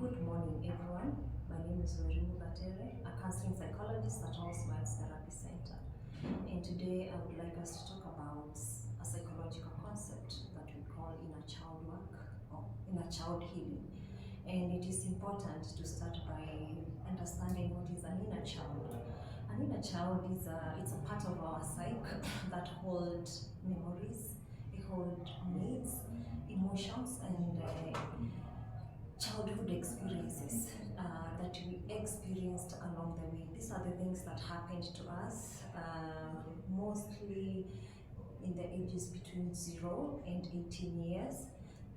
Good morning, everyone. My name is Werimu Gatere, a counseling psychologist at All Smiles Therapy Center. And today I would like us to talk about a psychological concept that we call inner child work or inner child healing. And it is important to start by understanding what is an inner child. An inner child is it's a part of our psyche that hold memories, it hold needs, emotions, and childhood experiences that we experienced along the way. These are the things that happened to us mostly in the ages between 0 and 18 years.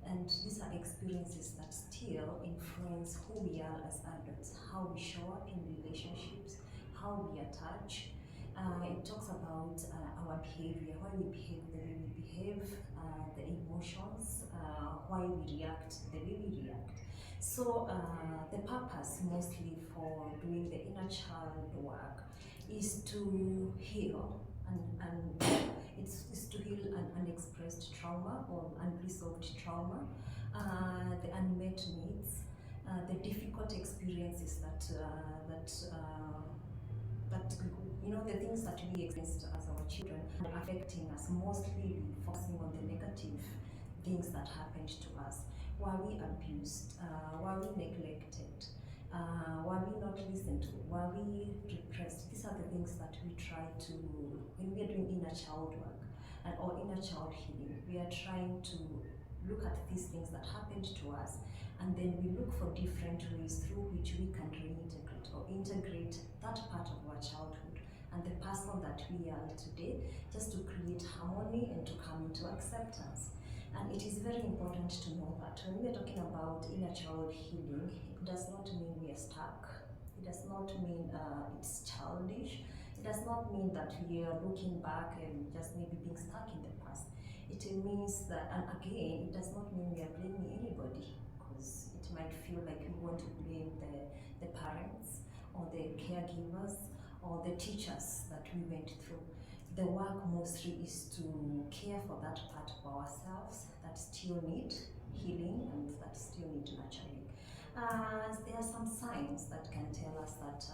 And these are experiences that still influence who we are as adults, how we show up in relationships, how we attach. It talks about our behavior, why we behave the way we behave, the emotions, why we react the way we react. So the purpose mostly for doing the inner child work is to heal and it's to heal an unexpressed trauma or unresolved trauma, the unmet needs, the difficult experiences that the things that we experienced as our children are affecting us, mostly focusing on the negative things that happened to us. Were we abused? Were we neglected? Were we not listened to? Were we repressed? These are the things that we try to, when we are doing inner child work or inner child healing, we are trying to look at these things that happened to us, and then we look for different ways through which we can reintegrate or integrate that part of our childhood and the person that we are today, just to create harmony and to come into acceptance. And it is very important to know that when we are talking about inner child healing, it does not mean we are stuck. It does not mean it's childish. It does not mean that we are looking back and just maybe being stuck in the past. It means that, and again, it does not mean we are blaming anybody, because it might feel like we want to blame the parents or the caregivers or the teachers that we went through. The work mostly is to care for that part of ourselves that still need healing and that still need nurturing. There are some signs that can tell us that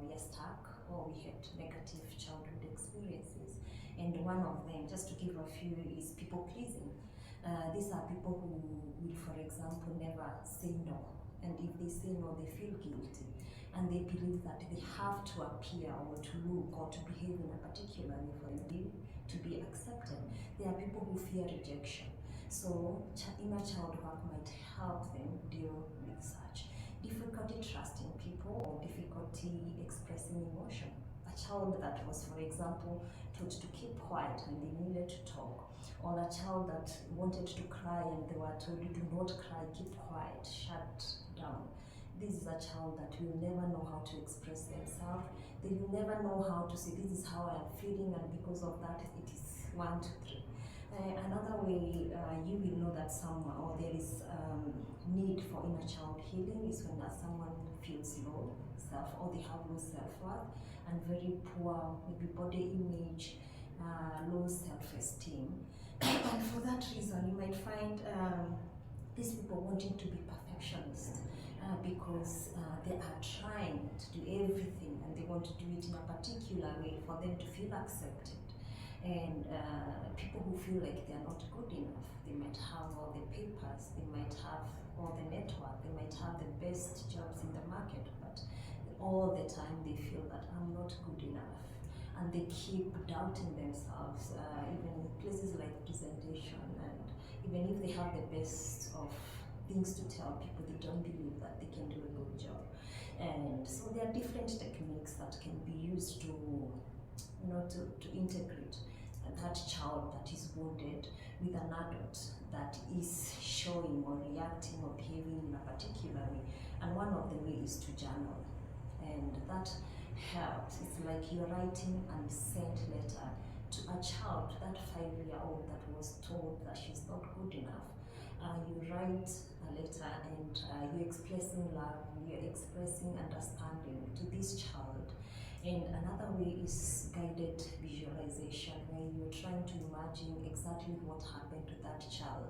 we are stuck or we had negative childhood experiences. And one of them, just to give a few, is people pleasing. These are people who will, for example, never say no. And if they say no, they feel guilty. And they believe that they have to appear or to look or to behave in a particular way for them to be accepted. There are people who fear rejection. So inner child work might help them deal with such difficulty trusting people or difficulty expressing emotion. A child that was, for example, taught to keep quiet and they needed to talk, or a child that wanted to cry and they were told, do not cry, keep quiet, shut down. This is a child that will never know how to express themselves. They will never know how to say, this is how I am feeling, and because of that, it is 1, 2, 3. Another way you will know that there is need for inner child healing is when someone feels low self, or they have low self-worth and very poor maybe body image, low self-esteem. And for that reason, you might find these people wanting to be perfectionists. Because they are trying to do everything and they want to do it in a particular way for them to feel accepted. And people who feel like they are not good enough, they might have all the papers, they might have all the network, they might have the best jobs in the market, but all the time they feel that I'm not good enough. And they keep doubting themselves, even in places like presentation, and even if they have the best of things to tell people, they don't believe that they can do a good job. And so there are different techniques that can be used to integrate that child that is wounded with an adult that is showing or reacting or behaving in a particular way. And one of the ways is to journal, and that helps. It's like you're writing an sent letter to a child, that 5-year-old that was told that she's not good enough. You write a letter and you're expressing love, you're expressing understanding to this child. And another way is guided visualization, where you're trying to imagine exactly what happened to that child.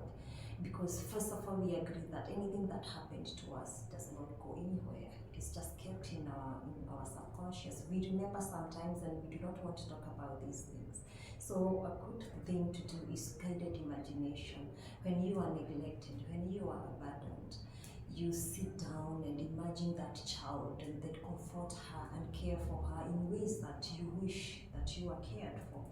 Because first of all, we agree that anything that happened to us does not anywhere. It's just kept in our subconscious. We remember sometimes and we do not want to talk about these things. So a good thing to do is guided imagination. When you are neglected, when you are abandoned, you sit down and imagine that child and then comfort her and care for her in ways that you wish that you are cared for.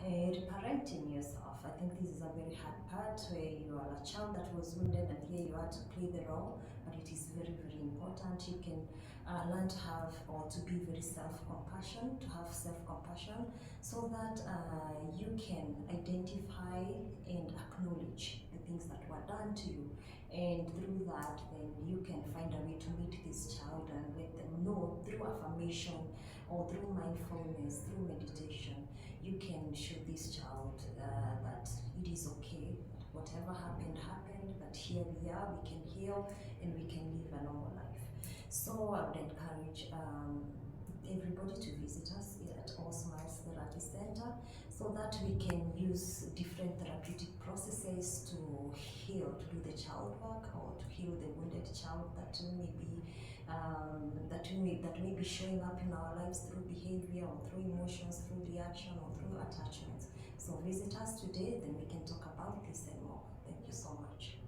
And parenting yourself, I think this is a very hard part where you are a child that was wounded and here you are to play the role, but it is very, very important. You can learn to have or to be very self-compassion, to have self-compassion, so that you can identify and acknowledge the things that were done to you. And through that, then you can find a way to meet this child and let them know through affirmation or through mindfulness, through meditation, you can show this child that it is okay. Whatever happened, happened, but here we are, we can heal and we can live a normal life. So I would encourage everybody to visit us at All Smiles Therapy Center so that we can use different therapeutic processes to heal, to do the child work or to heal the wounded child that may be showing up in our lives through behavior or through emotions, through reaction or through attachments. So visit us today, then we can talk about this and more. Thank you so much.